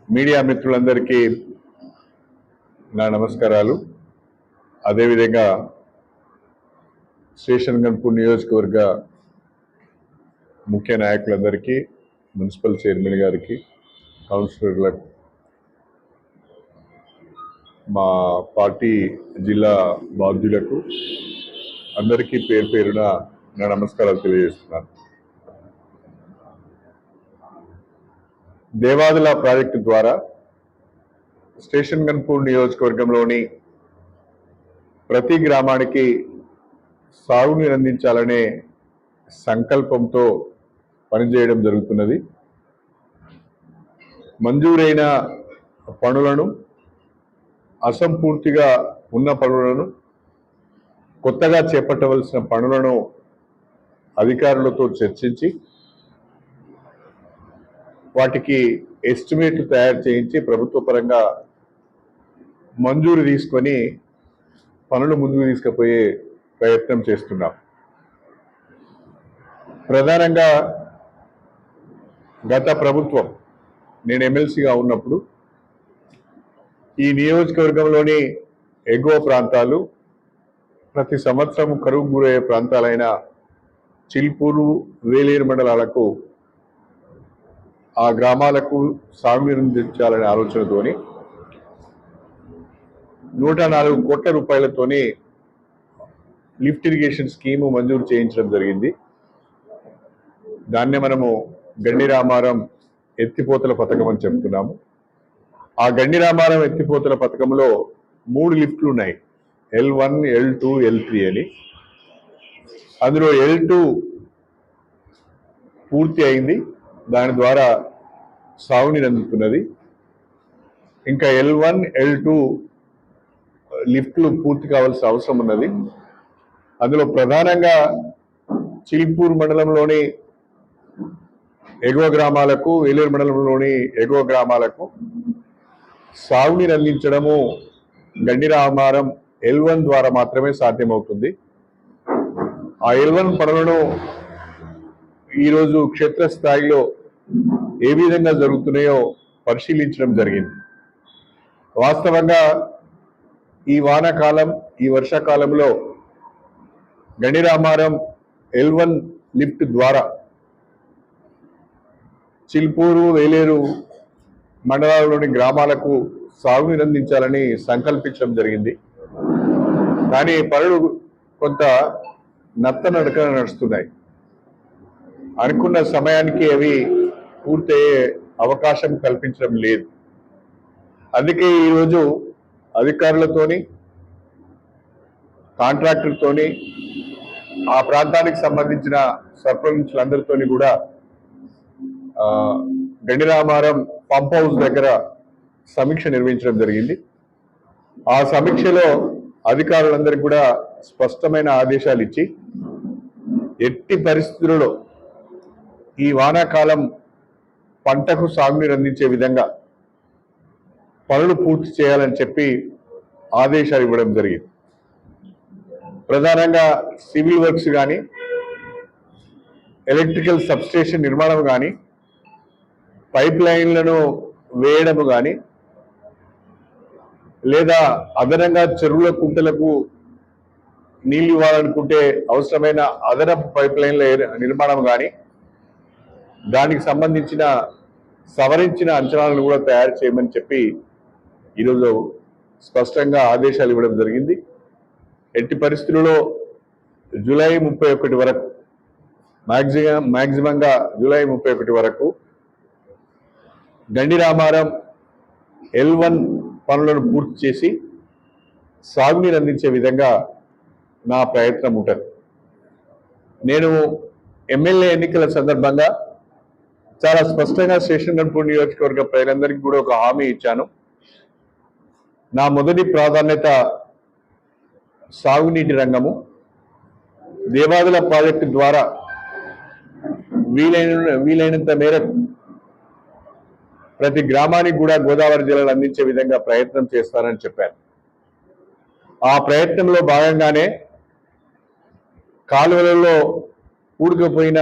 Media మిత్రులందరికీ నా నమస్కారాలు. అదేవిధంగా స్టేషన్ గన్పూర్ నియోజకవర్గ ముఖ్య నాయకులందరికీ, మున్సిపల్ చైర్మన్ గారికి, కౌన్సిలర్లకు, మా పార్టీ జిల్లా బాధ్యులకు అందరికీ పేరు పేరున నా నమస్కారాలు తెలియజేస్తున్నాను. దేవాదుల ప్రాజెక్టు ద్వారా స్టేషన్ గన్పూర్ నియోజకవర్గంలోని ప్రతి గ్రామానికి సాగునీరు అందించాలనే సంకల్పంతో పనిచేయడం జరుగుతున్నది. మంజూరైన పనులను, అసంపూర్తిగా ఉన్న పనులను, కొత్తగా చేపట్టవలసిన పనులను అధికారులతో చర్చించి వాటికి ఎస్టిమేట్లు తయారు చేయించి ప్రభుత్వ పరంగా మంజూరు తీసుకొని పనులు ముందుకు తీసుకుపోయే ప్రయత్నం చేస్తున్నాం. ప్రధానంగా గత ప్రభుత్వం, నేను ఎమ్మెల్సీగా ఉన్నప్పుడు ఈ నియోజకవర్గంలోని ఎగువ ప్రాంతాలు, ప్రతి సంవత్సరం కరువు గురయ్యే ప్రాంతాలైన చిల్పూరు, వేలేరు మండలాలకు, ఆ గ్రామాలకు సాగునీరు అందించాలనే ఆలోచనతోని 104 కోట్ల రూపాయలతోని లిఫ్ట్ ఇరిగేషన్ స్కీము మంజూరు చేయించడం జరిగింది. దాన్నే మనము గండి రామారం ఎత్తిపోతల పథకం అని చెప్తున్నాము. ఆ గండి రామారం ఎత్తిపోతల పథకంలో 3 లిఫ్ట్లు ఉన్నాయి, L1, L2, L3 అని. అందులో L2 పూర్తి అయింది, దాని ద్వారా సాగునీరు అందుతున్నది. ఇంకా L1, L2 లిఫ్ట్లు పూర్తి కావాల్సిన అవసరం ఉన్నది. అందులో ప్రధానంగా చిల్పూర్ మండలంలోని ఎగువ గ్రామాలకు, వేలేరు మండలంలోని ఎగువ గ్రామాలకు సాగునీరు అందించడము గండి రామారం L1 ద్వారా మాత్రమే సాధ్యమవుతుంది. ఆ L1 పనులను ఈరోజు క్షేత్రస్థాయిలో ఏ విధంగా జరుగుతున్నాయో పరిశీలించడం జరిగింది. వాస్తవంగా ఈ వానాకాలం, ఈ వర్షాకాలంలో గండి రామారం L1 లిఫ్ట్ ద్వారా చిల్పూరు, వేలేరు మండలాల్లోని గ్రామాలకు సాగునీరు అందించాలని సంకల్పించడం జరిగింది. కానీ పనులు కొంత నత్తనడకన నడుస్తున్నాయి. అనుకున్న సమయానికి అవి పూర్తయ్యే అవకాశం కల్పించడం లేదు. అందుకే ఈరోజు అధికారులతోని, కాంట్రాక్టర్తోని, ఆ ప్రాంతానికి సంబంధించిన సర్పంచులందరితోని కూడా గండి రామారం పంప్ హౌస్ దగ్గర సమీక్ష నిర్వహించడం జరిగింది. ఆ సమీక్షలో అధికారులందరికీ కూడా స్పష్టమైన ఆదేశాలు ఇచ్చి, ఎట్టి పరిస్థితులలో ఈ వానాకాలం పంటకు సాగునీరు అందించే విధంగా పనులు పూర్తి చేయాలని చెప్పి ఆదేశాలు ఇవ్వడం జరిగింది. ప్రధానంగా సివిల్ వర్క్స్ కానీ, ఎలక్ట్రికల్ సబ్స్టేషన్ నిర్మాణం కానీ, పైప్ లైన్లను వేయడం కానీ, లేదా అదనంగా చెరువుల కుంటలకు నీళ్లు ఇవ్వాలనుకుంటే అవసరమైన అదనపు పైప్ లైన్ల నిర్మాణం కానీ, దానికి సంబంధించిన సవరించిన అంచనాలను కూడా తయారు చేయమని చెప్పి ఈరోజు స్పష్టంగా ఆదేశాలు ఇవ్వడం జరిగింది. ఎట్టి పరిస్థితుల్లో జూలై 31 వరకు, మ్యాక్సిమంగా జూలై 31 వరకు గండి రామారం L1 పనులను పూర్తి చేసి సాగునీరు అందించే విధంగా నా ప్రయత్నం ఉంటుంది. నేను ఎమ్మెల్యే ఎన్నికల సందర్భంగా చాలా స్పష్టంగా స్టేషన్ గన్పూర్ నియోజకవర్గ ప్రజలందరికీ కూడా ఒక హామీ ఇచ్చాను. నా మొదటి ప్రాధాన్యత సాగునీటి రంగము. దేవాదుల ప్రాజెక్టు ద్వారా వీలైనంత మేరకు ప్రతి గ్రామానికి కూడా గోదావరి జలాలు అందించే విధంగా ప్రయత్నం చేస్తానని చెప్పాను. ఆ ప్రయత్నంలో భాగంగానే కాలువలలో కూడుకుపోయిన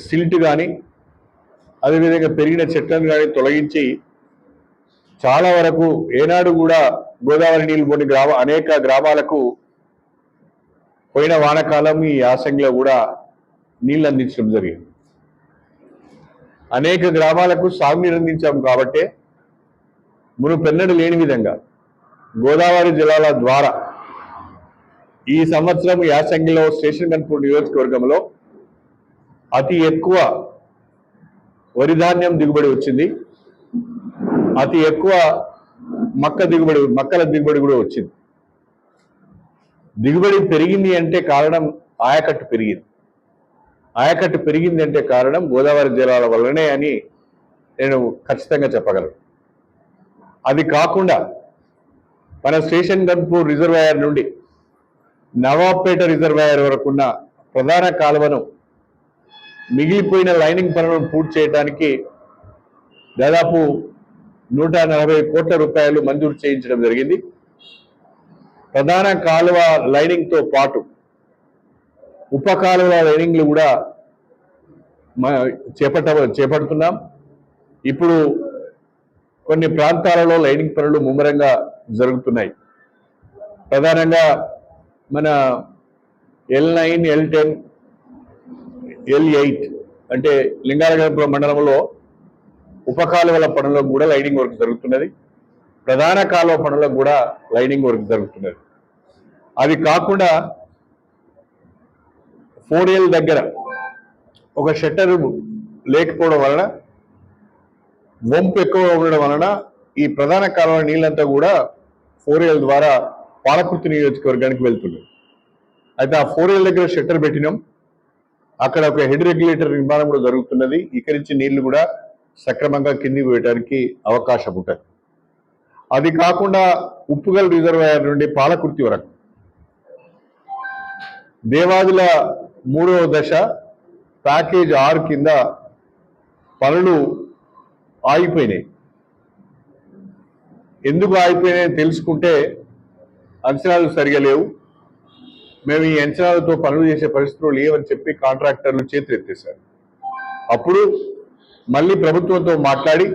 సిల్ట్ కానీ, అదేవిధంగా పెరిగిన చెట్లను కానీ తొలగించి చాలా వరకు ఏనాడు కూడా గోదావరి నీళ్లు కొన్ని అనేక గ్రామాలకు పోయిన వానకాలం ఈ యాసంగిలో కూడా నీళ్లు అందించడం జరిగింది. అనేక గ్రామాలకు సాగునీరు అందించాం కాబట్టే మునుపెన్నడూ లేని విధంగా గోదావరి జలాల ద్వారా ఈ సంవత్సరం యాసంగిలో స్టేషన్ గన్పూర్ నియోజకవర్గంలో అతి ఎక్కువ వరి ధాన్యం దిగుబడి వచ్చింది. అతి ఎక్కువ మక్కల దిగుబడి కూడా వచ్చింది. దిగుబడి పెరిగింది అంటే కారణం ఆయకట్టు పెరిగింది. ఆయకట్టు పెరిగింది అంటే కారణం గోదావరి జలాల వల్లనే అని నేను ఖచ్చితంగా చెప్పగలను. అది కాకుండా మన స్టేషన్ గన్పూర్ రిజర్వాయర్ నుండి నవాబ్పేట రిజర్వాయర్ వరకున్న ప్రధాన కాలువను మిగిలిపోయిన లైనింగ్ పనులను పూర్తి చేయడానికి దాదాపు 140 కోట్ల రూపాయలు మంజూరు చేయించడం జరిగింది. ప్రధాన కాలువ లైనింగ్తో పాటు ఉప కాలువ లైనింగ్లు కూడా చేపడుతున్నాం. ఇప్పుడు కొన్ని ప్రాంతాలలో లైనింగ్ పనులు ముమ్మరంగా జరుగుతున్నాయి. ప్రధానంగా మన L9, L10, L8 అంటే లింగాలగనపురం మండలంలో ఉప కాలువల పనులకు కూడా లైనింగ్ వర్క్ జరుగుతున్నది. ప్రధాన కాలువ పనులకు కూడా లైనింగ్ వర్క్ జరుగుతున్నది. అది కాకుండా 4L దగ్గర ఒక షట్టర్ లేకపోవడం వలన వంపు ఎక్కువ ఉండడం వలన ఈ ప్రధాన కాలువ నీళ్ళంతా కూడా 4L ద్వారా పాలకుర్తి నియోజకవర్గానికి వెళ్తుంది. అయితే ఆ 4L దగ్గర షట్టర్ పెట్టినాం. అక్కడ ఒక హెడ్ రెగ్యులేటర్ నిర్మాణం కూడా జరుగుతున్నది. ఇక్కడి నుంచి నీళ్లు కూడా సక్రమంగా కిందికి వేయడానికి అవకాశం ఉంటుంది. అది కాకుండా ఉప్పుగల్ రిజర్వాయర్ నుండి పాలకుర్తి వరకు దేవాదుల 3వ దశ ప్యాకేజ్ 6 కింద పనులు ఆగిపోయినాయి. ఎందుకు ఆగిపోయినాయని తెలుసుకుంటే అంచనాలు సరిగా లేవు, మేము ఈ అంచనాలతో పనులు చేసే పరిస్థితులు లేవని చెప్పి కాంట్రాక్టర్లు చేతులెత్తేశారు. అప్పుడు మళ్ళీ ప్రభుత్వంతో మాట్లాడి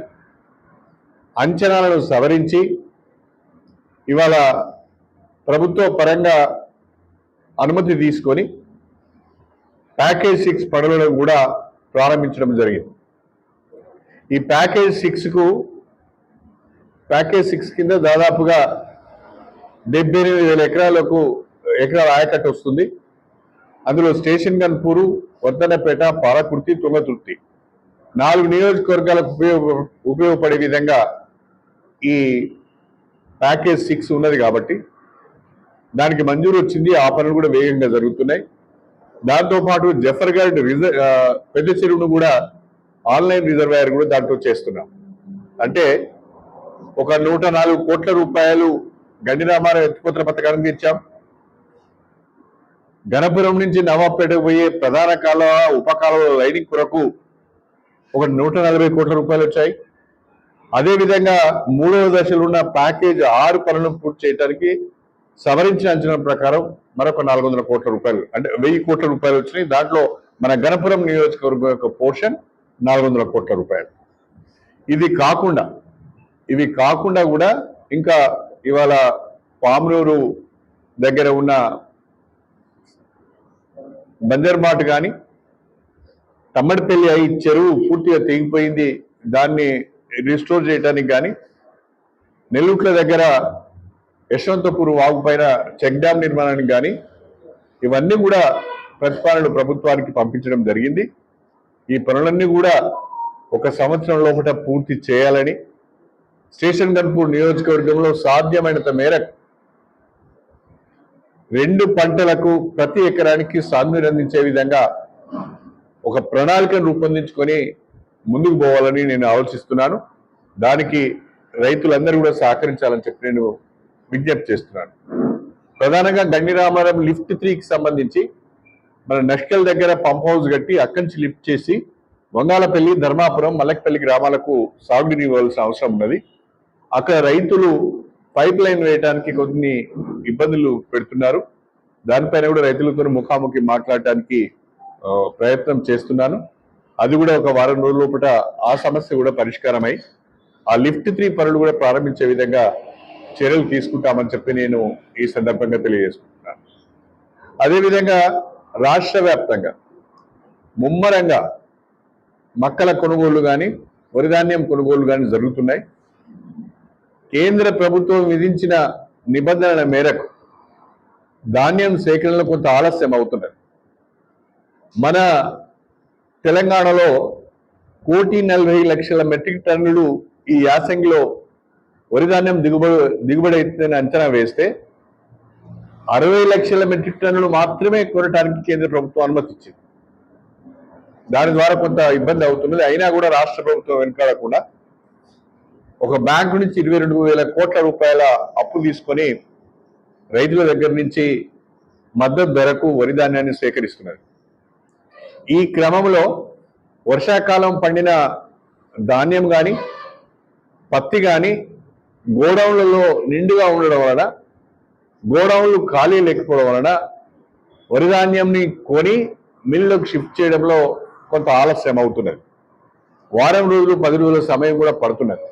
అంచనాలను సవరించి ఇవాళ ప్రభుత్వ పరంగా అనుమతి తీసుకొని ప్యాకేజ్ 6 పనులను కూడా ప్రారంభించడం జరిగింది. ఈ ప్యాకేజ్ 6 కింద దాదాపుగా 78,000 ఎకరాల ఆయకట్టు వస్తుంది. అందులో స్టేషన్ గన్పూరు, వర్ధనపేట, పాలకుర్తి, తుంగతుర్తి 4 నియోజకవర్గాలకు ఉపయోగపడే విధంగా ఈ ప్యాకేజ్ 6 ఉన్నది కాబట్టి దానికి మంజూరు వచ్చింది. ఆ పనులు కూడా వేగంగా జరుగుతున్నాయి. దాంతోపాటు జఫర్గఢ్ పెద్ద చెరువును కూడా ఆన్లైన్ రిజర్వాయర్ కూడా దాంట్లో చేస్తున్నాం. అంటే ఒక 104 కోట్ల రూపాయలు గండిరామారం ఎత్తిపోతల పథకానికి ఇచ్చాం. గణపురం నుంచి నవాబ్పేటకు పోయే ప్రధాన కాలువ ఉప కాలువ లైనింగ్ కొరకు ఒక 140 కోట్ల రూపాయలు వచ్చాయి. అదేవిధంగా 3వ దశలో ఉన్న ప్యాకేజ్ 6 పనులను పూర్తి చేయడానికి సవరించిన అంచనా ప్రకారం మరొక 400 కోట్ల రూపాయలు అంటే 1000 కోట్ల రూపాయలు వచ్చినాయి. దాంట్లో మన గణపురం నియోజకవర్గం యొక్క పోర్షన్ 400 కోట్ల రూపాయలు. ఇవి కాకుండా కూడా ఇంకా ఇవాళ పామునూరు దగ్గర ఉన్న బంజర్మాట్ కానీ, తమ్మడిపల్లి చెరువు పూర్తిగా తెగిపోయింది, దాన్ని రిస్టోర్ చేయడానికి కానీ, నెల్లూట్ల దగ్గర యశ్వంతపూర్ వాగు పైన చెక్ డ్యామ్ నిర్మాణానికి కానీ ఇవన్నీ కూడా ప్రతిపాదనలు ప్రభుత్వానికి పంపించడం జరిగింది. ఈ పనులన్నీ కూడా 1 సంవత్సరం లోపల పూర్తి చేయాలని స్టేషన్ గన్పూర్ నియోజకవర్గంలో సాధ్యమైనంత మేరకు 2 పంటలకు ప్రతి ఎకరానికి సాగునీరు అందించే విధంగా ఒక ప్రణాళికను రూపొందించుకొని ముందుకు పోవాలని నేను ఆలోచిస్తున్నాను. దానికి రైతులందరూ కూడా సహకరించాలని చెప్పి నేను విజ్ఞప్తి చేస్తున్నాను. ప్రధానంగా గండిరామారం లిఫ్ట్ 3కి సంబంధించి మన నష్కల్ దగ్గర పంప్ హౌస్ కట్టి అక్కడి నుంచి లిఫ్ట్ చేసి వంగాలపల్లి, ధర్మాపురం, మల్లెపల్లి గ్రామాలకు సాగునీరు ఇవ్వాల్సిన అవసరం ఉన్నది. అక్కడ రైతులు పైప్ లైన్ వేయడానికి కొన్ని ఇబ్బందులు పెడుతున్నారు. దానిపైన కూడా రైతులతో ముఖాముఖి మాట్లాడటానికి ప్రయత్నం చేస్తున్నాను. అది కూడా ఒక వారం రోజుల లోపల ఆ సమస్య కూడా పరిష్కారమై ఆ లిఫ్ట్ 3 పనులు కూడా ప్రారంభించే విధంగా చర్యలు తీసుకుంటామని చెప్పి నేను ఈ సందర్భంగా తెలియజేసుకుంటున్నాను. అదేవిధంగా రాష్ట్ర వ్యాప్తంగా ముమ్మరంగా మక్కల కొనుగోళ్లు కానీ వరిధాన్యం కొనుగోళ్లు కానీ జరుగుతున్నాయి. కేంద్ర ప్రభుత్వం విధించిన నిబంధనల మేరకు ధాన్యం సేకరణలో కొంత ఆలస్యం అవుతున్నది. మన తెలంగాణలో 1,40,00,000 మెట్రిక్ టన్నులు ఈ యాసంగిలో వరిధాన్యం దిగుబడి అవుతుందని అంచనా వేస్తే 60 లక్షల మెట్రిక్ టన్నులు మాత్రమే కొనడానికి కేంద్ర ప్రభుత్వం అనుమతి ఇచ్చింది. దాని ద్వారా కొంత ఇబ్బంది అవుతున్నది. అయినా కూడా రాష్ట్ర ప్రభుత్వం వెనకాడకుండా ఒక బ్యాంకు నుంచి 22,000 కోట్ల రూపాయల అప్పు తీసుకొని రైతుల దగ్గర నుంచి మద్దతు ధరకు వరి ధాన్యాన్ని సేకరిస్తున్నారు. ఈ క్రమంలో వర్షాకాలం పండిన ధాన్యం కానీ పత్తి కానీ గోడౌన్లలో నిండుగా ఉండడం వలన గోడౌన్లు ఖాళీ లేకపోవడం వలన వరి ధాన్యంని కొని మిల్లులకు షిఫ్ట్ చేయడంలో కొంత ఆలస్యం అవుతున్నది. వారం రోజులు 10 రోజుల సమయం కూడా పడుతున్నది.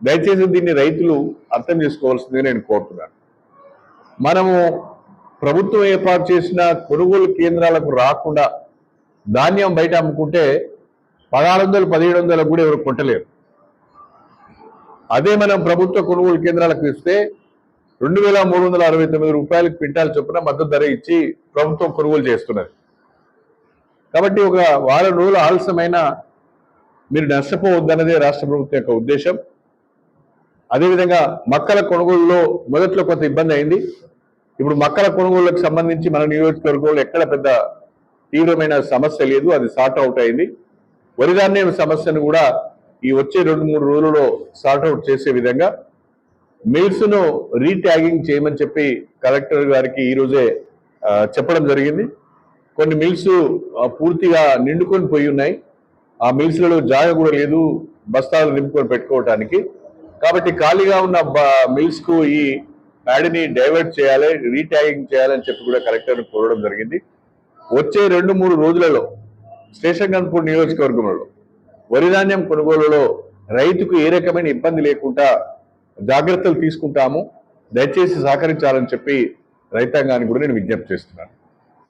దయచేసి దీన్ని రైతులు అర్థం చేసుకోవాల్సిందిగా నేను కోరుతున్నాను. మనము ప్రభుత్వం ఏర్పాటు చేసిన కొనుగోలు కేంద్రాలకు రాకుండా ధాన్యం బయట అమ్ముకుంటే 1,600, 1,700 కూడా ఎవరు కొంటలేరు. అదే మనం ప్రభుత్వ కొనుగోలు కేంద్రాలకు ఇస్తే 2,369 రూపాయలకు క్వింటాల్ చొప్పున మద్దతు ధర ఇచ్చి ప్రభుత్వం కొనుగోలు చేస్తున్నది. కాబట్టి ఒక వారం రోజులు ఆలస్యమైన మీరు నష్టపోవద్దన్నదే రాష్ట్ర ప్రభుత్వం యొక్క ఉద్దేశం. అదేవిధంగా మక్కల కొనుగోలులో మొదట్లో కొంత ఇబ్బంది అయింది. ఇప్పుడు మక్కల కొనుగోలుకు సంబంధించి మన నియోజకవర్గంలో ఎక్కడ పెద్ద తీవ్రమైన సమస్య లేదు, అది సార్ట్ అవుట్ అయింది. వరిధాన్యం సమస్యను కూడా ఈ వచ్చే 2-3 రోజులలో సార్ట్ అవుట్ చేసే విధంగా మిల్స్ ను రీట్యాగింగ్ చేయమని చెప్పి కలెక్టర్ గారికి ఈ రోజే చెప్పడం జరిగింది. కొన్ని మిల్స్ పూర్తిగా నిండుకొని పోయి ఉన్నాయి. ఆ మిల్స్లలో జాగ కూడా లేదు బస్తాలు నింపుకొని పెట్టుకోవటానికి. కాబట్టి ఖాళీగా ఉన్న మిల్స్ కు ఈ ప్యాడీని డైవర్ట్ చేయాలి, రీట్యాగింగ్ చేయాలని చెప్పి కూడా కలెక్టర్ని కోరడం జరిగింది. వచ్చే 2-3 రోజులలో స్టేషన్ గన్పూర్ నియోజకవర్గంలో వరిధాన్యం కొనుగోలులో రైతుకు ఏ రకమైన ఇబ్బంది లేకుండా జాగ్రత్తలు తీసుకుంటాము. దయచేసి సహకరించాలని చెప్పి రైతాంగానికి కూడా నేను విజ్ఞప్తి చేస్తున్నాను.